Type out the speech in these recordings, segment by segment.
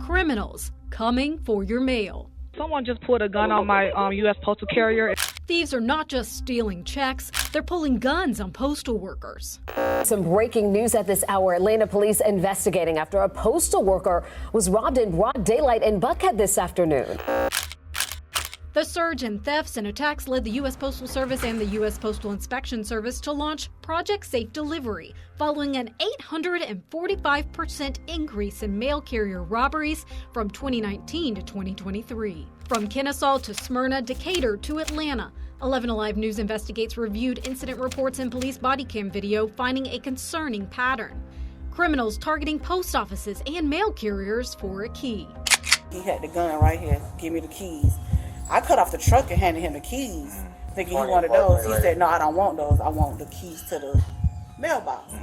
criminals coming for your mail. Someone just put a gun on my U.S. postal carrier. Thieves are not just stealing checks, they're pulling guns on postal workers. Some breaking news at this hour. Atlanta police investigating after a postal worker was robbed in broad daylight in Buckhead this afternoon. The surge in thefts and attacks led the U.S. Postal Service and the U.S. Postal Inspection Service to launch Project Safe Delivery, following an 845% increase in mail carrier robberies from 2019 to 2023. From Kennesaw to Smyrna, Decatur to Atlanta, 11 Alive News Investigates reviewed incident reports and police body cam video, finding a concerning pattern. Criminals targeting post offices and mail carriers for a key. He had the gun right here. Give me the keys. I cut off the truck and handed him the keys, thinking he wanted those. He said, no, I don't want those. I want the keys to the mailbox.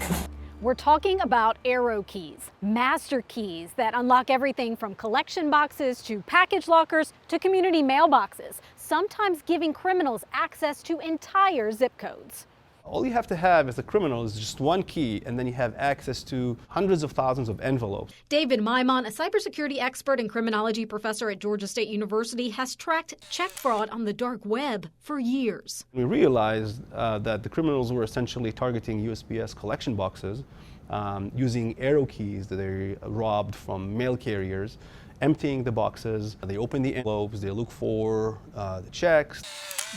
We're talking about arrow keys, master keys that unlock everything from collection boxes to package lockers to community mailboxes, sometimes giving criminals access to entire zip codes. All you have to have as a criminal is just one key, and then you have access to hundreds of thousands of envelopes. David Maimon, a cybersecurity expert and criminology professor at Georgia State University, has tracked check fraud on the dark web for years. We realized that the criminals were essentially targeting USPS collection boxes using arrow keys that they robbed from mail carriers, emptying the boxes. They open the envelopes, they look for the checks.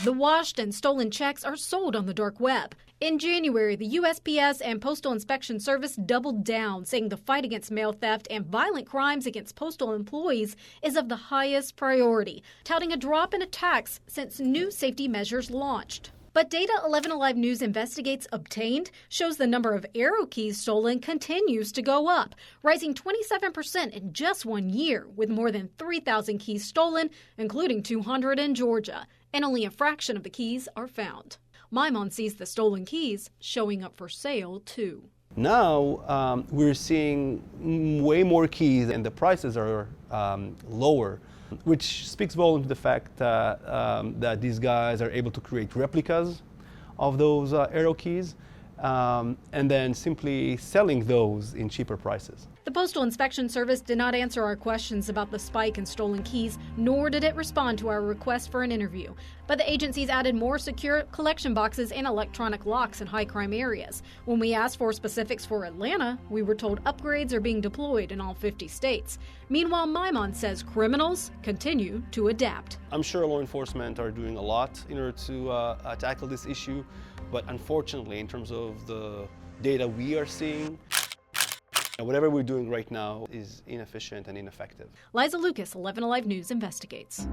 The washed and stolen checks are sold on the dark web. In January, the USPS and Postal Inspection Service doubled down, saying the fight against mail theft and violent crimes against postal employees is of the highest priority, touting a drop in attacks since new safety measures launched. But data 11 Alive News Investigates obtained shows the number of arrow keys stolen continues to go up, rising 27% in just 1 year, with more than 3,000 keys stolen, including 200 in Georgia, and only a fraction of the keys are found. Maimon sees the stolen keys showing up for sale, too. Now we're seeing way more keys, and the prices are lower, which speaks volume to the fact that these guys are able to create replicas of those arrow keys and then simply selling those in cheaper prices. The Postal Inspection Service did not answer our questions about the spike in stolen keys, nor did it respond to our request for an interview. But the agencies added more secure collection boxes and electronic locks in high-crime areas. When we asked for specifics for Atlanta, we were told upgrades are being deployed in all 50 states. Meanwhile, Maimon says criminals continue to adapt. I'm sure law enforcement are doing a lot in order to tackle this issue, but unfortunately, in terms of the data we are seeing, whatever we're doing right now is inefficient and ineffective. Liza Lucas, 11 Alive News Investigates.